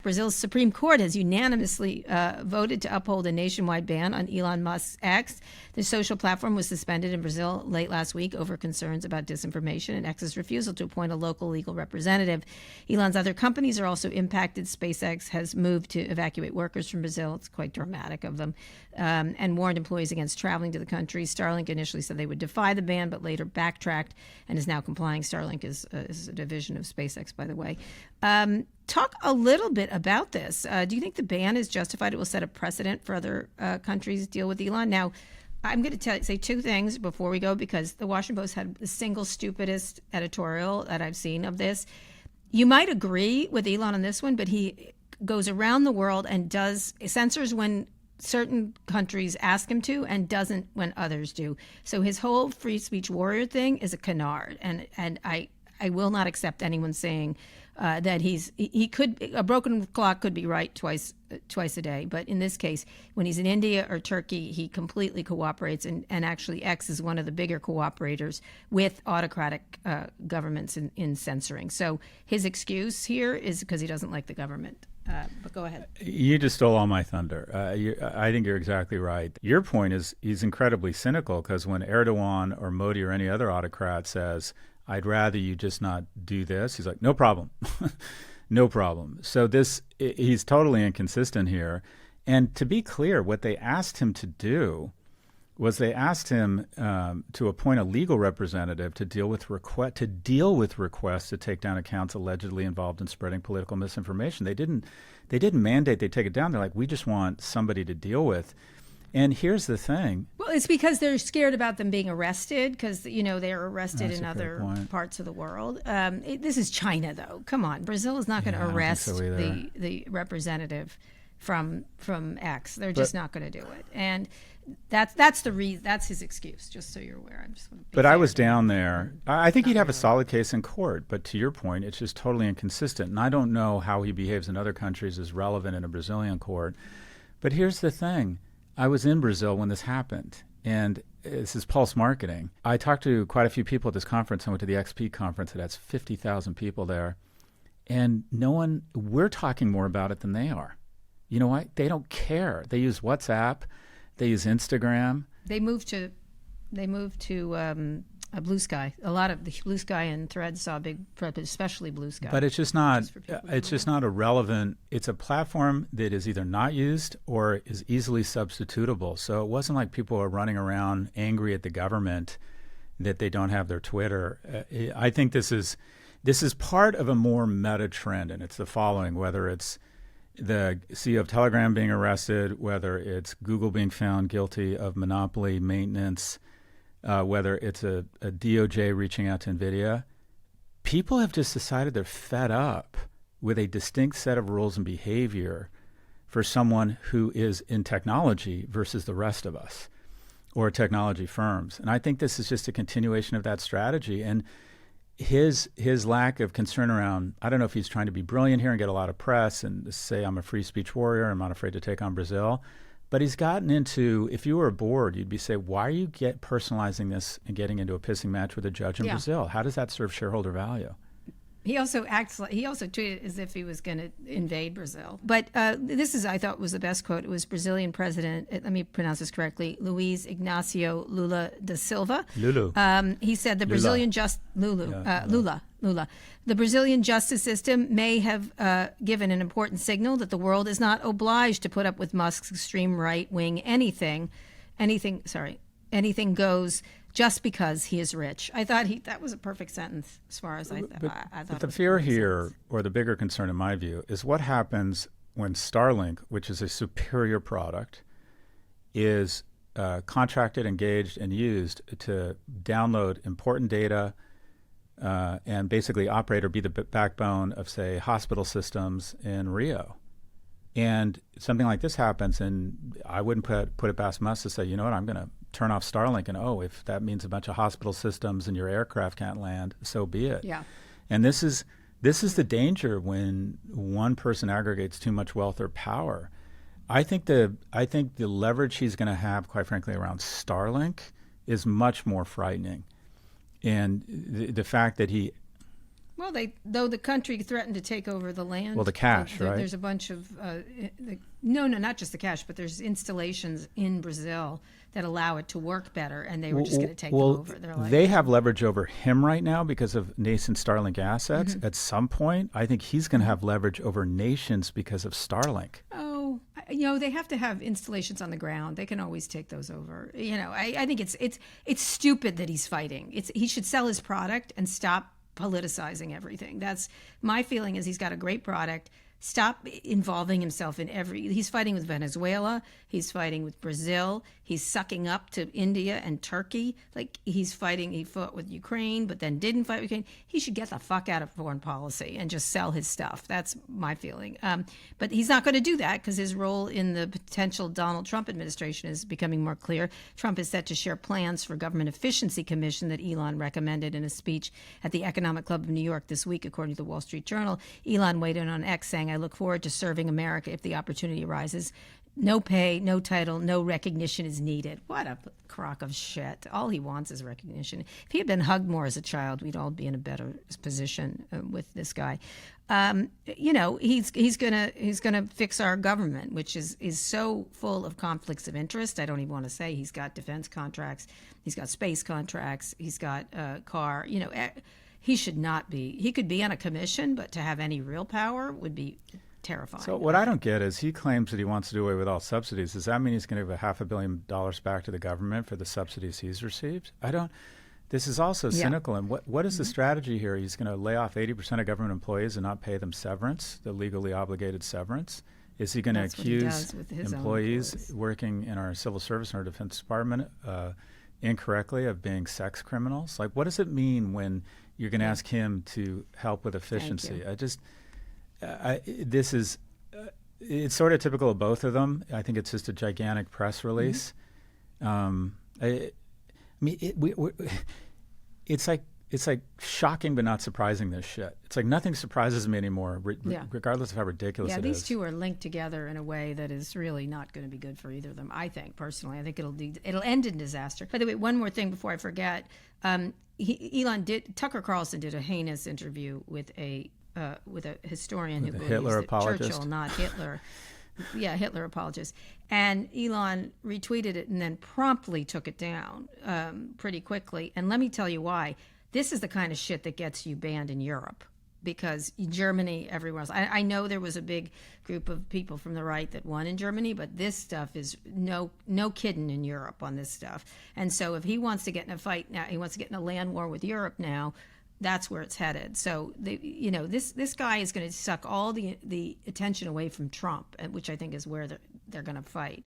Brazil's Supreme Court has unanimously voted to uphold a nationwide ban on Elon Musk's X. The social platform was suspended in Brazil late last week over concerns about disinformation and X's refusal to appoint a local legal representative. Elon's other companies are also impacted. SpaceX has moved to evacuate workers from Brazil. It's quite dramatic of them, and warned employees against traveling to the country. Starlink initially said they would defy the ban, but later backtracked and is now complying. Starlink is a division of SpaceX, by the way. Talk a little bit about this. Do you think the ban is justified? It will set a precedent for other countries to deal with Elon. Now, I'm going to say two things before we go, because the Washington Post had the single stupidest editorial that I've seen of this. You might agree with Elon on this one, but he goes around the world and censors when certain countries ask him to and doesn't when others do. So his whole free speech warrior thing is a canard. And I will not accept anyone saying that a broken clock could be right twice a day. But in this case, when he's in India or Turkey, he completely cooperates. And actually, X is one of the bigger cooperators with autocratic governments in censoring. So his excuse here is because he doesn't like the government. But go ahead. You just stole all my thunder. I think you're exactly right. Your point is he's incredibly cynical, because when Erdogan or Modi or any other autocrat says, I'd rather you just not do this, he's like, no problem. No problem. So he's totally inconsistent here. And to be clear, what they asked him to do was they asked him to appoint a legal representative to deal with requests to take down accounts allegedly involved in spreading political misinformation. They didn't mandate they take it down. They're like, we just want somebody to deal with. And here's the thing. Well, it's because they're scared about them being arrested, because, they're arrested in other parts of the world. This is China, though. Come on. Brazil is not going to arrest the representative from X. They're just not going to do it. And that's the reason. That's his excuse, just so you're aware. But I was down there. I think he'd have a solid case in court. But to your point, it's just totally inconsistent. And I don't know how he behaves in other countries is relevant in a Brazilian court. But here's the thing. I was in Brazil when this happened, and this is Pulse Marketing. I talked to quite a few people at this conference. I went to the XP conference. It has 50,000 people there, and we're talking more about it than they are. You know what? They don't care. They use WhatsApp. They use Instagram. They moved to a Blue Sky. A lot of the Blue Sky and Threads saw a big, especially Blue Sky. But it's just not. It's just not a relevant. It's a platform that is either not used or is easily substitutable. So it wasn't like people are running around angry at the government that they don't have their Twitter. I think this is part of a more meta trend, and it's the following: whether it's the CEO of Telegram being arrested, whether it's Google being found guilty of monopoly maintenance. Whether it's a DOJ reaching out to NVIDIA, people have just decided they're fed up with a distinct set of rules and behavior for someone who is in technology versus the rest of us or technology firms. And I think this is just a continuation of that strategy. And his lack of concern around, I don't know if he's trying to be brilliant here and get a lot of press and say, I'm a free speech warrior, I'm not afraid to take on Brazil. But he's gotten into, if you were a board, you'd be saying, why are you personalizing this and getting into a pissing match with a judge in Brazil? How does that serve shareholder value? He also tweeted as if he was going to invade Brazil. But I thought was the best quote. It was Brazilian President, let me pronounce this correctly, Luiz Ignacio Lula da Silva. Lulu. He said the Brazilian Lula. The Brazilian justice system may have given an important signal that the world is not obliged to put up with Musk's extreme right wing anything goes just because he is rich. I thought that was a perfect sentence as far as I thought. But the fear here, or the bigger concern in my view, is what happens when Starlink, which is a superior product, is contracted, engaged, and used to download important data and basically operate or be the backbone of, say, hospital systems in Rio. And something like this happens, and I wouldn't put it past Musk to say, you know what, I'm going to turn off Starlink, and if that means a bunch of hospital systems and your aircraft can't land, so be it. Yeah. And this is the danger when one person aggregates too much wealth or power. I think the leverage he's going to have, quite frankly, around Starlink is much more frightening. And the fact that Well, though the country threatened to take over the land. Well, the cash, right? There's a bunch of no, not just the cash, but there's installations in Brazil that allow it to work better, and they were just going to take them over. They have leverage over him right now because of nascent Starlink assets. At some point, I think he's going to have leverage over nations because of Starlink. Oh, they have to have installations on the ground. They can always take those over. I think it's stupid that he's fighting. He should sell his product and stop politicizing everything. That's my feeling. Is he's got a great product. Stop involving himself in he's fighting with Venezuela. He's fighting with Brazil. He's sucking up to India and Turkey. Like he fought with Ukraine, but then didn't fight with Ukraine. He should get the fuck out of foreign policy and just sell his stuff. That's my feeling. But he's not going to do that because his role in the potential Donald Trump administration is becoming more clear. Trump is set to share plans for government efficiency commission that Elon recommended in a speech at the Economic Club of New York this week, according to the Wall Street Journal. Elon weighed in on X saying, "I look forward to serving America if the opportunity arises. No pay, no title, no recognition is needed." What a crock of shit. All he wants is recognition. If he had been hugged more as a child, we'd all be in a better position with this guy. He's gonna fix our government, which is so full of conflicts of interest. I don't even want to say he's got defense contracts, he's got space contracts, he's got car. He should not be. He could be on a commission, but to have any real power would be terrifying. So what I don't get is he claims that he wants to do away with all subsidies. Does that mean he's going to give $500 million back to the government for the subsidies he's received? I don't. This is also cynical. And what is the strategy here? He's going to lay off 80% of government employees and not pay them severance, the legally obligated severance? Is he going to accuse employees working in our civil service and our Defense Department incorrectly of being sex criminals? Like, what does it mean when you're going to ask him to help with efficiency? It's sort of typical of both of them. I think it's just a gigantic press release. It's like shocking but not surprising, this shit. It's like nothing surprises me anymore, regardless of how ridiculous it is. Yeah, these two are linked together in a way that is really not going to be good for either of them, I think, personally. I think it'll end in disaster. By the way, one more thing before I forget. Tucker Carlson did a heinous interview with a historian who believes Hitler that apologist. Churchill, not Hitler. Yeah, Hitler apologist. And Elon retweeted it and then promptly took it down pretty quickly. And let me tell you why. This is the kind of shit that gets you banned in Europe, because Germany, everywhere else. I know there was a big group of people from the right that won in Germany, but this stuff is no kidding in Europe on this stuff. And so if he wants to get in a fight now, he wants to get in a land war with Europe now, that's where it's headed. So this guy is going to suck all the attention away from Trump, which I think is where they're going to fight.